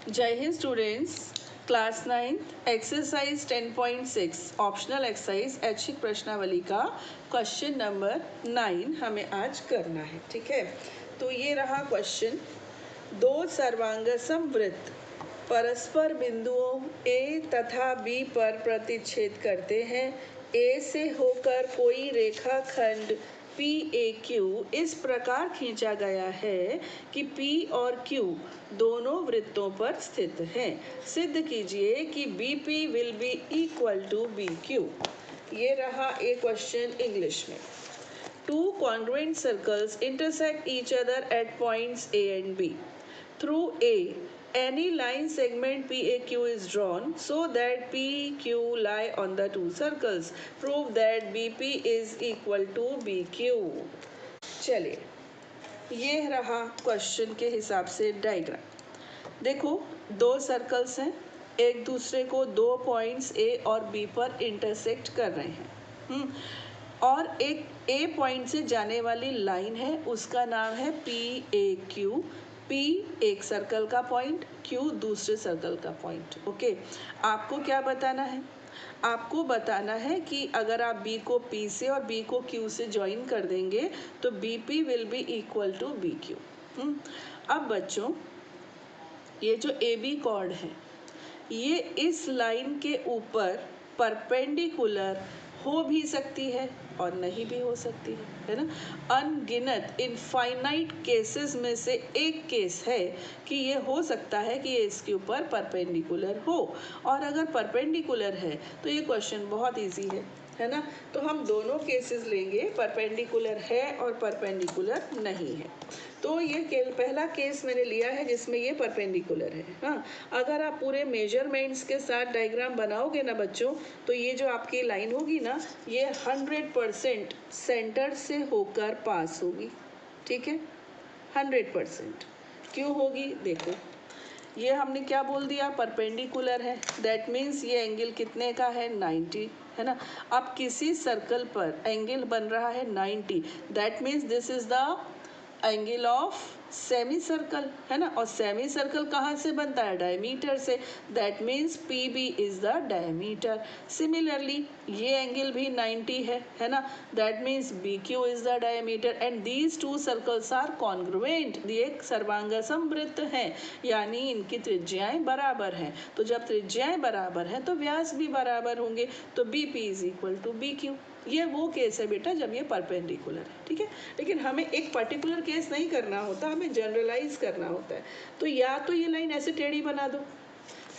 जय Hind students. Class 9 exercise 10.6 optional exercise ऐच्छिक प्रश्नावली का क्वेश्चन नंबर 9 हमें आज करना है। ठीक है, तो ये रहा क्वेश्चन। दो सर्वांगसम वृत्त परस्पर बिंदुओं ए तथा बी पर प्रतिच्छेद करते हैं। ए से होकर कोई रेखाखंड पी ए क्यू इस प्रकार खींचा गया है कि पी और क्यू दोनों वृत्तों पर स्थित हैं। सिद्ध कीजिए कि B P will be equal to B Q. ये रहा एक क्वेश्चन इंग्लिश में। Two congruent circles intersect each other at points A and B. Through A, any line segment PAQ is drawn so that PQ lie on the two circles. Prove that BP is equal to BQ. चलिए, ये रहा question के हिसाब से diagram. देखो, दो circles हैं, एक दूसरे को दो पॉइंट्स A और B पर इंटरसेक्ट कर रहे हैं। और एक ए पॉइंट से जाने वाली लाइन है, उसका नाम है पी ए क्यू। पी एक सर्कल का पॉइंट, क्यू दूसरे सर्कल का पॉइंट। ओके, आपको क्या बताना है? आपको बताना है कि अगर आप बी को पी से और बी को क्यू से ज्वाइन कर देंगे तो B P will be equal to B Q. अब बच्चों, ये जो ए बी कॉर्ड है, ये इस लाइन के ऊपर परपेंडिकुलर हो भी सकती है और नहीं भी हो सकती है ना। अनगिनत इनफाइनाइट केसेस में से एक केस है कि ये हो सकता है कि ये इसके ऊपर परपेंडिकुलर हो। और अगर परपेंडिकुलर है तो ये क्वेश्चन बहुत इजी है ना। तो हम दोनों केसेस लेंगे, परपेंडिकुलर है और परपेंडिकुलर नहीं है। तो ये पहला केस मैंने लिया है जिसमें ये परपेंडिकुलर है। हाँ, अगर आप पूरे मेजरमेंट्स के साथ डायग्राम बनाओगे ना बच्चों, तो ये जो आपकी लाइन होगी ना, ये 100% सेंटर से होकर पास होगी। ठीक है, 100%। क्यों होगी? देखो, ये हमने क्या बोल दिया, परपेंडिकुलर है। दैट मीन्स ये एंगल कितने का है? 90, है ना। अब किसी सर्कल पर एंगल बन रहा है 90, that means this is the angle of semi circle, है ना। और सेमी सर्कल कहाँ से बनता है? डायमीटर से। That means P B is the diameter. Similarly ये एंगल भी 90 है ना। That means B Q is the diameter and these two circles are congruent. ये सर्वांगसम वृत्त हैं, यानी इनकी त्रिज्याएं बराबर हैं। तो जब त्रिज्याएं बराबर हैं तो व्यास भी बराबर होंगे। तो B P is equal to B Q. ये वो केस है बेटा जब ये परपेंडिकुलर है। ठीक है, लेकिन हमें एक पर्टिकुलर केस नहीं करना होता, हमें जनरलाइज करना होता है। तो या तो ये लाइन ऐसे टेढ़ी बना दो,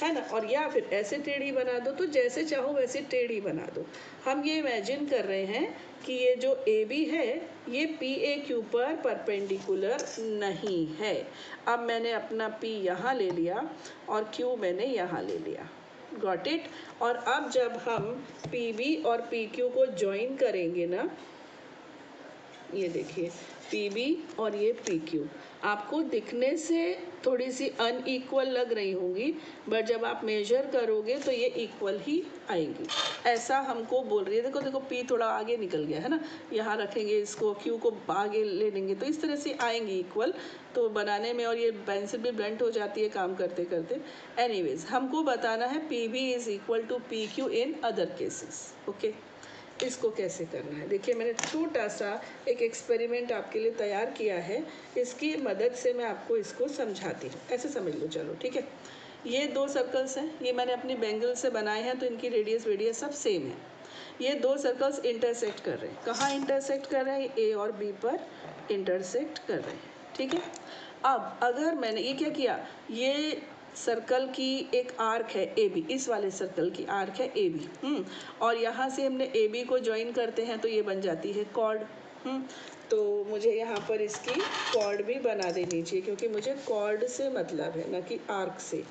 है ना, और या फिर ऐसे टेढ़ी बना दो। तो जैसे चाहो वैसे टेढ़ी बना दो। हम ये इमेजिन कर रहे हैं कि ये जो ए बी है ये पी ए क्यू पर परपेंडिकुलर नहीं है। अब मैंने अपना पी यहाँ ले लिया और क्यू मैंने यहाँ ले लिया। Got it. और अब जब हम पी बी और पी क्यू को ज्वाइन करेंगे ना, ये देखिए पी बी और ये पी क्यू आपको दिखने से थोड़ी सी अनइक्वल लग रही होंगी, बट जब आप मेजर करोगे तो ये इक्वल ही आएंगी। ऐसा हमको बोल रही है। देखो देखो, पी थोड़ा आगे निकल गया है ना, यहाँ रखेंगे इसको, क्यू को आगे ले लेंगे तो इस तरह से आएंगी इक्वल। तो बनाने में, और ये पेंसिल भी ब्लंट हो जाती है काम करते करते। एनीवेज, हमको बताना है P B is equal to P Q in other cases. Okay, इसको कैसे करना है? देखिए, मैंने छोटा सा एक एक्सपेरिमेंट आपके लिए तैयार किया है, इसकी मदद से मैं आपको इसको समझाती हूँ। ऐसे समझ लो, चलो ठीक है। ये दो सर्कल्स हैं, ये मैंने अपनी बेंगल से बनाए हैं, तो इनकी रेडियस सब सेम है। ये दो सर्कल्स इंटरसेक्ट कर रहे हैं। कहाँ इंटरसेक्ट कर रहे हैं? ए और बी पर इंटरसेक्ट कर रहे हैं। ठीक है, अब अगर मैंने ये क्या किया, ये सर्कल की एक आर्क है ए बी, इस वाले सर्कल की आर्क है ए बी, और यहाँ से हमने ए बी को ज्वाइन करते हैं तो ये बन जाती है कॉर्ड। तो मुझे यहाँ पर इसकी कॉर्ड भी बना देनी चाहिए, क्योंकि मुझे कॉर्ड से मतलब है, ना कि आर्क से।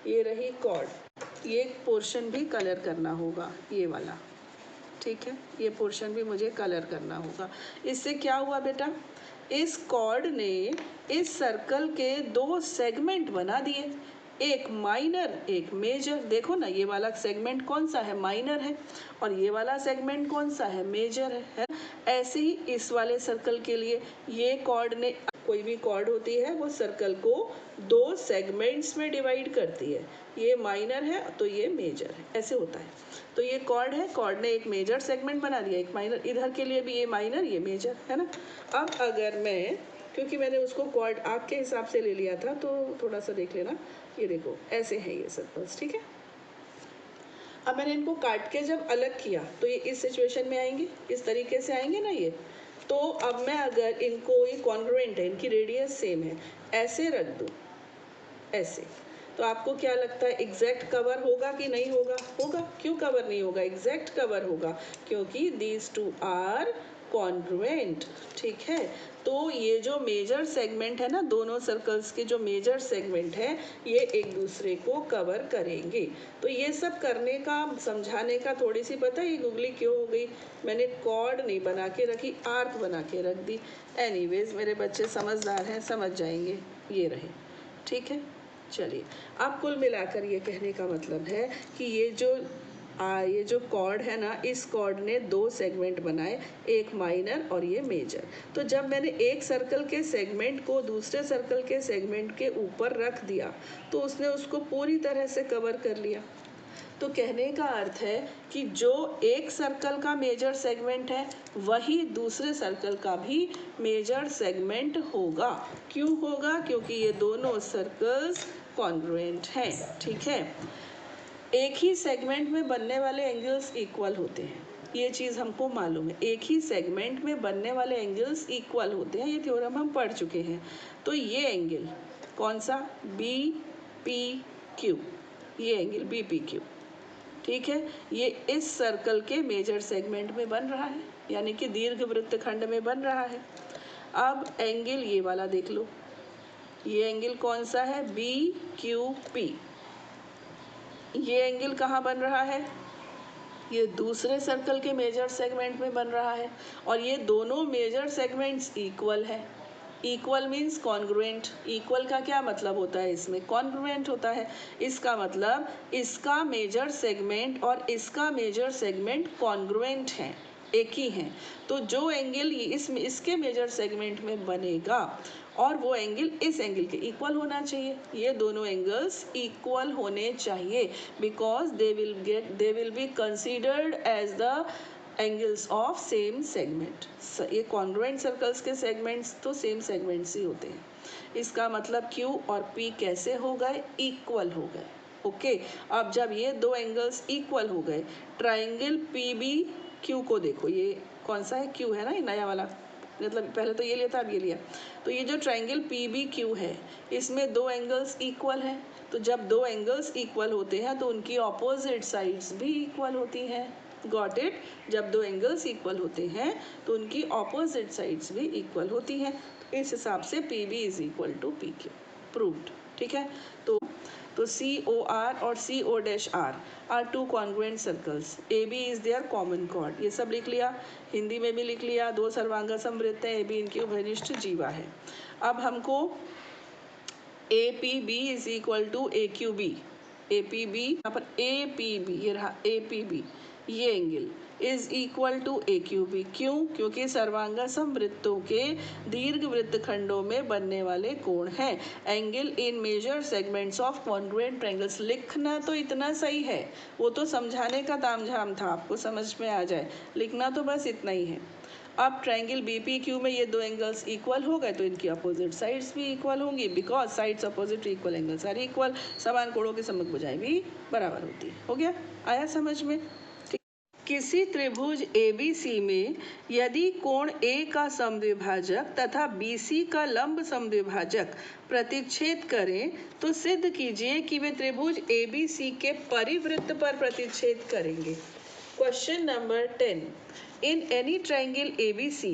ये रही कॉर्ड। ये पोर्शन भी कलर करना होगा, ये वाला। ठीक है, ये पोर्शन भी मुझे कलर करना होगा। इससे क्या हुआ बेटा, इस कॉर्ड ने इस सर्कल के दो सेगमेंट बना दिए, एक माइनर एक मेजर। देखो ना, ये वाला सेगमेंट कौन सा है? माइनर है। और ये वाला सेगमेंट कौन सा है? मेजर है। ऐसे ही इस वाले सर्कल के लिए ये कॉर्ड ने कोई भी कॉर्ड होती है वो सर्कल को दो सेगमेंट्स में डिवाइड करती है, ये माइनर है तो ये मेजर है, ऐसे होता है। तो ये कॉर्ड है, कॉर्ड ने एक मेजर सेगमेंट बना दिया, एक माइनर, इधर के लिए भी ये माइनर ये मेजर है ना। अब अगर मैं, क्योंकि मैंने उसको कॉर्ड आर्क के हिसाब से ले लिया था तो थोड़ा सा देख लेना, ये देखो ऐसे है ये सर्कल्स, ठीक है। अब मैंने इनको काट के जब अलग किया तो ये इस सिचुएशन में आएंगे, इस तरीके से आएंगे ना ये। तो अब मैं अगर इनको, ये कॉन्ग्रुएंट है, इनकी रेडियस सेम है, ऐसे रख दूँ ऐसे, तो आपको क्या लगता है एग्जैक्ट कवर होगा कि नहीं होगा? होगा। क्यों कवर नहीं होगा? एग्जैक्ट कवर होगा, क्योंकि दीज टू आर कॉन्ग्रुएंट, ठीक है। तो ये जो मेजर सेगमेंट है ना, दोनों सर्कल्स के जो मेजर सेगमेंट है ये एक दूसरे को कवर करेंगे। तो ये सब करने का, समझाने का, थोड़ी सी पता है ये गुगली क्यों हो गई, मैंने कॉर्ड नहीं बना के रखी, आर्क बना के रख दी। एनीवेज मेरे बच्चे समझदार हैं, समझ जाएंगे, ये रहे, ठीक है। चलिए, अब कुल मिलाकर ये कहने का मतलब है कि ये जो कॉर्ड है ना, इस कॉर्ड ने दो सेगमेंट बनाए, एक माइनर और ये मेजर। तो जब मैंने एक सर्कल के सेगमेंट को दूसरे सर्कल के सेगमेंट के ऊपर रख दिया तो उसने उसको पूरी तरह से कवर कर लिया। तो कहने का अर्थ है कि जो एक सर्कल का मेजर सेगमेंट है वही दूसरे सर्कल का भी मेजर सेगमेंट होगा। क्यों होगा? क्योंकि ये दोनों सर्कल्स कॉन्ग्रुएंट हैं, ठीक है। एक ही सेगमेंट में बनने वाले एंगल्स इक्वल होते हैं, ये चीज़ हमको मालूम है। एक ही सेगमेंट में बनने वाले एंगल्स इक्वल होते हैं, ये थ्योरम हम पढ़ चुके हैं। तो ये एंगल कौन सा? बी पी क्यू, ये एंगल बी पी क्यू, ठीक है। ये इस सर्कल के मेजर सेगमेंट में बन रहा है, यानी कि दीर्घ वृत्तखंड में बन रहा है। अब एंगल ये वाला देख लो, ये एंगल कौन सा है? B Q P. ये एंगल कहाँ बन रहा है? ये दूसरे सर्कल के मेजर सेगमेंट में बन रहा है, और ये दोनों मेजर सेगमेंट्स इक्वल है। Equal means congruent. इक्वल का क्या मतलब होता है? इसमें कॉन्ग्रुएंट होता है। इसका मतलब इसका मेजर सेगमेंट और इसका मेजर सेगमेंट कॉन्ग्रुएंट हैं, एक ही हैं। तो जो एंगल इसके मेजर सेगमेंट में बनेगा और वो एंगल इस एंगल के इक्वल होना चाहिए। ये दोनों एंगल्स इक्वल होने चाहिए, because they will be considered as the angles of same segment. ये कॉन्ग्रुएंट सर्कल्स के सेगमेंट्स तो सेम सेगमेंट्स ही होते हैं। इसका मतलब Q और P कैसे हो गए? इक्वल हो गए। ओके, अब जब ये दो एंगल्स इक्वल हो गए, ट्राइंगल PBQ को देखो, ये कौन सा है? Q है ना, ये नया वाला, मतलब पहले तो ये लिया था, अब ये लिया। तो ये जो ट्राइंगल PBQ है, इसमें दो एंगल्स इक्वल हैं। तो जब दो एंगल्स इक्वल होते हैं तो उनकी ऑपोजिट साइड्स भी इक्वल होती हैं। Got it? जब दो एंगल्स इक्वल होते हैं तो उनकी ऑपोजिट साइड्स भी इक्वल होती हैं। तो इस हिसाब से PB is equal to PQ, proved, ठीक है। तो COR और CO' are two congruent circles. AB is their common chord, ये सब लिख लिया, हिंदी में भी लिख लिया। दो सर्वांग समवृत्त हैं, AB इनकी उभयनिष्ठ जीवा है। अब हमको APB is equal to AQB, APB यहाँ पर APB, ये रहा APB, ये angle is equal to AQB। क्यों? क्योंकि सर्वांग समवृत्तों के दीर्घ वृत्तखंडों में बनने वाले कोण हैं। Angle in major segments of congruent triangles. लिखना तो इतना सही है, वो तो समझाने का तामझाम था, आपको समझ में आ जाए, लिखना तो बस इतना ही है। अब ट्रायंगल BPQ में ये दो एंगल्स इक्वल हो गए तो इनकी अपोजिट साइड्स भी इक्वल होंगी, because sides opposite equal angles are equal. समान कोणों की सम्मुख भुजाएं भी बराबर होती है। हो गया? आया समझ में? किसी त्रिभुज ABC में यदि कोण A का समद्विभाजक तथा BC का लंब समद्विभाजक प्रतिच्छेद करें तो सिद्ध कीजिए कि वे त्रिभुज ABC के परिवृत्त पर प्रतिच्छेद करेंगे। Question number 10. In any triangle ABC,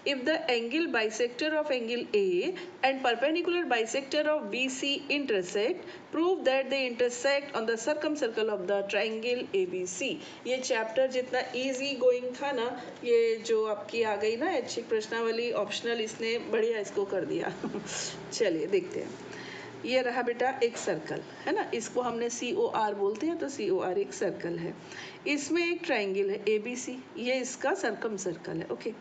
if the angle bisector of angle A and perpendicular bisector of BC intersect, prove that they intersect on the circumcircle of the triangle ABC. ये chapter जितना easy going था ना, ये जो आपकी आ गई ना ऐच्छिक प्रश्नावली ऑप्शनल, इसने बढ़िया इसको कर दिया। चलिए देखते हैं। ये रहा बेटा एक सर्कल है ना, इसको हमने COR बोलते हैं, तो COR एक सर्कल है। इसमें एक ट्रायंगल है ABC, ये इसका सर्कम सर्कल है। ओके,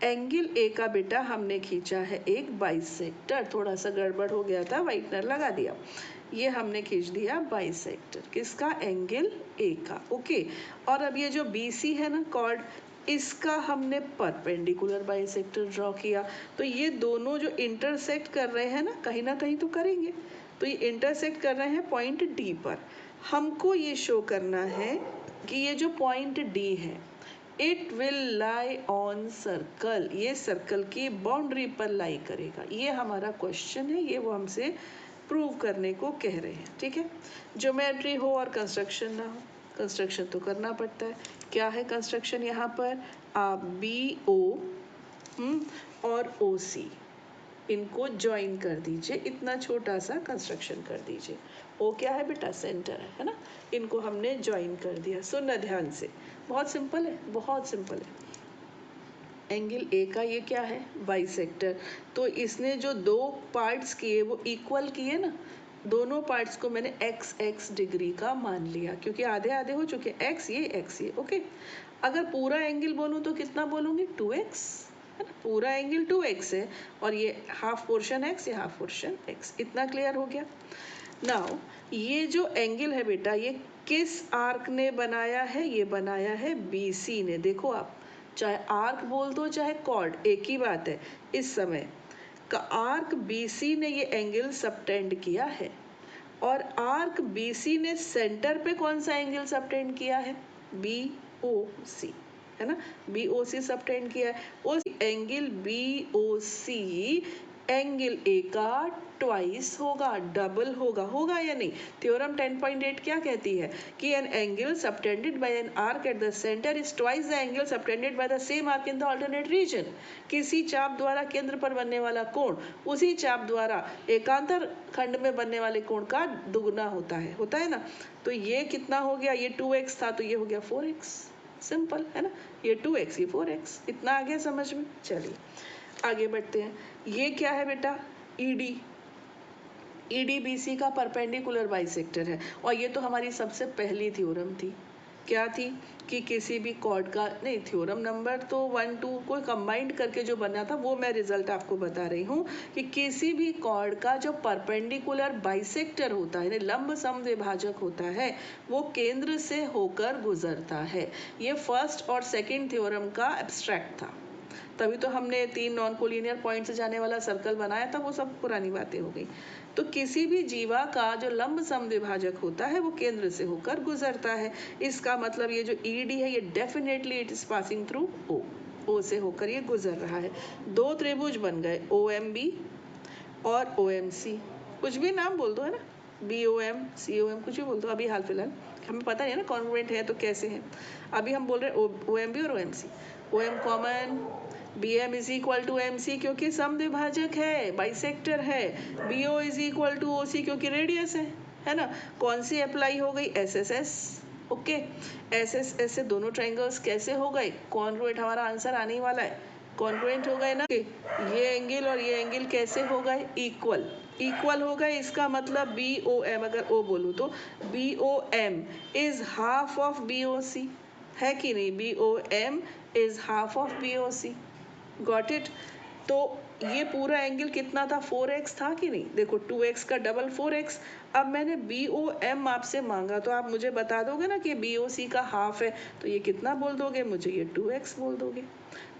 एंगल ए का बेटा हमने खींचा है एक बाइसेक्टर, थोड़ा सा गड़बड़ हो गया था, वाइटनर लगा दिया। ये हमने खींच दिया बाइसेक्टर, किसका? एंगल ए का। ओके, और अब ये जो BC है ना कॉर्ड, इसका हमने परपेंडिकुलर बाइसेक्टर ड्रॉ किया। तो ये दोनों जो इंटरसेक्ट कर रहे हैं ना कहीं तो करेंगे, तो ये इंटरसेक्ट कर रहे हैं पॉइंट D पर। हमको ये शो करना है कि ये जो पॉइंट D है, it will lie on circle, ये सर्कल की बाउंड्री पर लाई करेगा। ये हमारा क्वेश्चन है, ये वो हमसे प्रूव करने को कह रहे हैं। ठीक है, ज्योमेट्री हो और कंस्ट्रक्शन ना हो, कंस्ट्रक्शन तो करना पड़ता है। क्या है कंस्ट्रक्शन? यहाँ पर आप BO और OC इनको ज्वाइन कर दीजिए, इतना छोटा सा कंस्ट्रक्शन कर दीजिए। ओ क्या है बेटा? सेंटर है ना, इनको हमने ज्वाइन कर दिया। सुनना ध्यान से, बहुत सिंपल है, बहुत सिंपल है। एंगल ए का ये क्या है? बाइसेक्टर। तो इसने जो दो पार्ट्स किए वो इक्वल किए ना, दोनों पार्ट्स को मैंने x डिग्री का मान लिया, क्योंकि आधे आधे हो चुके, x ये। ओके, अगर पूरा एंगल बोलूँ तो कितना बोलूँगी? 2x है ना, पूरा एंगल 2x है, और ये हाफ पोर्शन x, ये हाफ पोर्शन x। इतना क्लियर हो गया। नाउ ये जो एंगल है बेटा, ये किस आर्क ने बनाया है? ये बनाया है BC ने। देखो आप, चाहे आर्क बोल दो चाहे कॉर्ड, एक ही बात है। इस समय का आर्क BC ने ये एंगल सबटेंड किया है, और आर्क BC ने सेंटर पे कौन सा एंगल सबटेंड किया है? BOC है ना, BOC सबटेंड किया है। उस एंगल BOC एंगल ए का ट्वाइस होगा, डबल होगा, होगा या नहीं? थ्योरम 10.8 क्या कहती है कि an angle subtended by an arc at the centre is twice the angle subtended by the same arc in the alternate region. किसी चाप द्वारा केंद्र पर बनने वाला कोण उसी चाप द्वारा एकांतर खंड में बनने वाले कोण का दुगना होता है ना। तो ये कितना हो गया? ये 2x था, तो ये हो गया 4x। सिंपल है ना, ये 2x, ये 4x। इतना आ गया समझ में? चलिए आगे बढ़ते हैं। ये क्या है बेटा? ED BC का परपेंडिकुलर बाइसेक्टर है, और ये तो हमारी सबसे पहली थ्योरम थी। क्या थी? कि किसी भी कॉर्ड का, नहीं थ्योरम नंबर तो 1 2 को कंबाइंड करके जो बना था वो मैं रिजल्ट आपको बता रही हूँ, कि किसी भी कॉर्ड का जो परपेंडिकुलर बाइसेक्टर होता है, लंब समद्विभाजक होता है, वो केंद्र से होकर गुजरता है। ये फर्स्ट और सेकंड थ्योरम का एब्स्ट्रैक्ट था, तभी तो हमने 3 नॉन कोलिनियर पॉइंट से जाने वाला सर्कल बनाया था, वो सब पुरानी बातें हो गई। तो किसी भी जीवा का जो लंब समद्विभाजक होता है वो केंद्र से होकर गुजरता है। इसका मतलब ये जो ED है, ये definitely it is passing through O से होकर ये गुजर रहा है। दो त्रिभुज बन गए, OMB और OMC, कुछ भी नाम बोल दो है ना, BOM COM कुछ भी बोल दो। अभी हाल फिलहाल हमें पता नहीं है ना कॉन्ग्रुएंट है तो कैसे है, अभी हम बोल रहे हैं OMB और OMC। OM common, BM is equal to MC क्योंकि समद्विभाजक है, बाइसेक्टर है। BO is equal to OC क्योंकि रेडियस है ना। कौन सी अप्लाई हो गई? SSS। ओके, SSS से दोनों ट्रायंगल्स कैसे हो गए? कॉन्ग्रुएंट, हमारा आंसर आने ही वाला है, कॉन्ग्रुएंट हो गए ना। ये एंगल और ये एंगल कैसे हो गए? इक्वल हो गए। इसका मतलब BOM, अगर O बोलूँ तो BOM is half of BOC, है कि नहीं? BOM is half of BOC। Got it? तो ये पूरा एंगल कितना था? 4x था कि नहीं? देखो 2x का डबल 4x। अब मैंने BOM आपसे मांगा, तो आप मुझे बता दोगे ना कि BOC का हाफ है, तो ये कितना बोल दोगे मुझे? ये 2x बोल दोगे।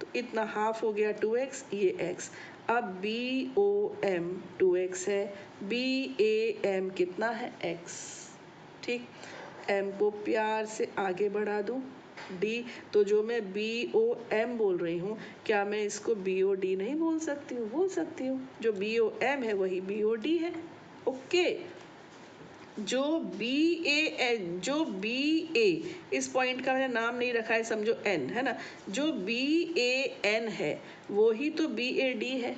तो इतना हाफ हो गया 2x, ये x। अब BOM 2x है, BAM कितना है? x। ठीक, m को प्यार से आगे बढ़ा दूं, D, तो जो मैं BOM बोल रही हूँ, क्या मैं इसको BOD नहीं बोल सकती हूँ? बोल सकती हूँ। जो BOM है वही BOD है। ओके, जो BA, इस पॉइंट का मैंने नाम नहीं रखा है, समझो N है ना, जो BAN है वो ही तो BAD है।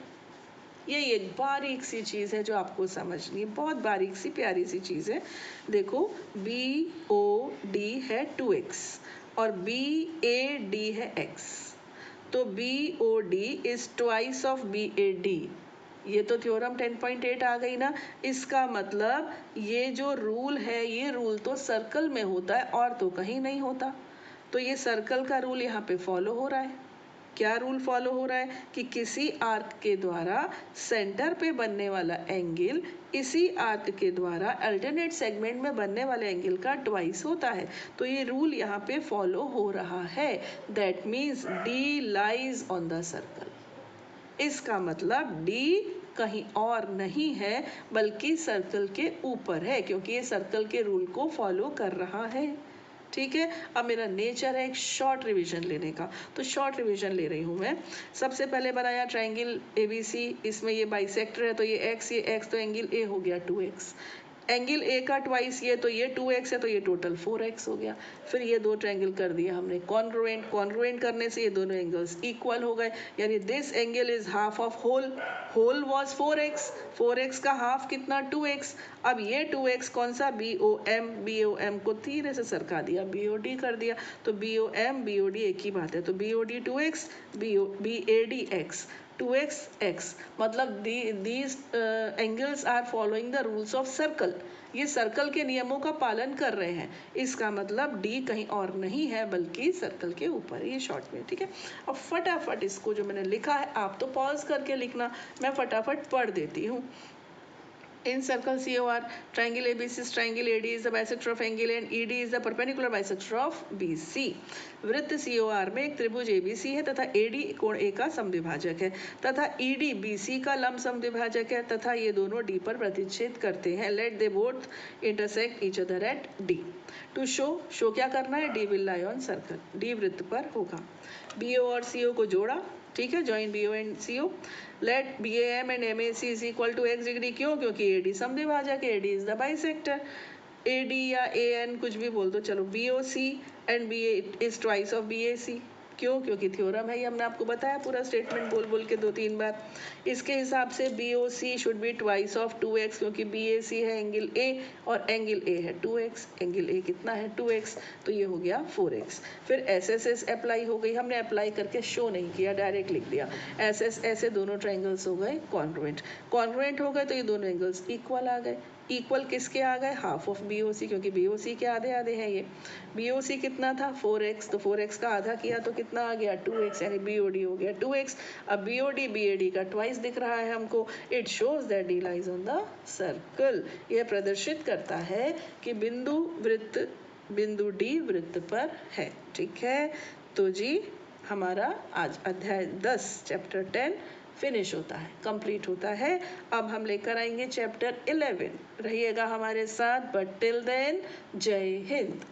ये एक बारीक सी चीज़ है जो आपको समझनी है, बहुत बारीक सी प्यारी सी चीज़ है। देखो BOD है 2x और BAD है x, तो BOD is twice of BAD। ये तो थ्योरम 10.8 आ गई ना। इसका मतलब ये जो रूल है, ये रूल तो सर्कल में होता है और तो कहीं नहीं होता। तो ये सर्कल का रूल यहाँ पे फॉलो हो रहा है। क्या रूल फॉलो हो रहा है कि किसी आर्क के द्वारा सेंटर पे बनने वाला एंगल इसी आर्क के द्वारा अल्टरनेट सेगमेंट में बनने वाले एंगल का ट्वाइस होता है। तो ये रूल यहाँ पे फॉलो हो रहा है। That means D lies on the circle. इसका मतलब डी कहीं और नहीं है बल्कि सर्कल के ऊपर है, क्योंकि ये सर्कल के रूल को फॉलो कर रहा है। ठीक है, अब मेरा नेचर है एक शॉर्ट रिवीजन लेने का, तो शॉर्ट रिवीजन ले रही हूँ मैं। सबसे पहले बनाया ट्रायंगल ABC, इसमें ये बाइसेक्टर है तो ये x तो एंगल A हो गया 2x। एंगल A का ट्वाइस ये तो ये 2x है तो ये टोटल 4x हो गया। फिर ये दो ट्रायंगल कर दिया हमने कॉन्ग्रुएंट, कॉन्ग्रुएंट करने से ये दोनों एंगल्स इक्वल हो गए, यानी this angle is half of whole, whole was 4x, 4x का हाफ कितना 2x। अब ये 2x कौन सा BOM, BOM को धीरे से सरका दिया, BOD कर दिया, तो BOM BOD एक ही बात है, तो BOD 2x, BAD x, 2x x, मतलब these angles are following the rules of circle। ये सर्कल के नियमों का पालन कर रहे हैं, इसका मतलब D कहीं और नहीं है बल्कि सर्कल के ऊपर। ये शॉर्ट में, ठीक है। अब फटाफट इसको जो मैंने लिखा है आप तो पॉज करके लिखना, मैं फटाफट पढ़ देती हूँ। In circle COR, triangle ABC is triangle AD is the bisector of angle A and ED is the perpendicular bisector of BC। वृत्त COR में एक त्रिभुज ABC है तथा AD कोण A का समद्विभाजक है तथा ED BC का लंब समद्विभाजक है तथा ये दोनों D पर प्रतिच्छेद करते हैं। Let they both intersect each other at D। To show क्या करना है, D will lie on circle, D वृत्त पर होगा। BO और CO को जोड़ा, ठीक है, join BO and CO। Let BAM and MAC is equal to x degree, क्यों, क्योंकि AD समद्विभाजक है, AD is the bisector. AD या AN कुछ भी बोल दो, चलो BOC and BA is twice of BAC, क्यों, क्योंकि थ्योरम है, ये हमने आपको बताया पूरा स्टेटमेंट बोल बोल के 2-3 बार। इसके हिसाब से BOC should be twice of 2x, क्योंकि BAC है एंगल A और एंगल A है 2x, एंगल A कितना है 2x, तो ये हो गया 4x। फिर SSS अप्लाई हो गई, हमने अप्लाई करके शो नहीं किया, डायरेक्ट लिख दिया। SS ऐसे दोनों ट्रायंगल्स हो गए कॉन्ग्रुएंट, कॉन्ग्रुएंट हो गए तो ये दोनों एंगल्स इक्वल आ गए। इक्वल किसके आ गए, हाफ ऑफ BOC, क्योंकि BOC के आधे आधे हैं ये। BOC कितना था 4x, तो 4x का आधा किया तो कितना आ गया 2x, यानी BOD हो गया 2x। अब BOD BAD का ट्वाइस दिख रहा है हमको। It shows that D lies on the circle. यह प्रदर्शित करता है कि बिंदु D वृत्त पर है। ठीक है, तो जी हमारा आज अध्याय 10 चैप्टर 10 फिनिश होता है, कंप्लीट होता है। अब हम लेकर आएंगे चैप्टर 11, रहिएगा हमारे साथ, बट टिल देन जय हिंद।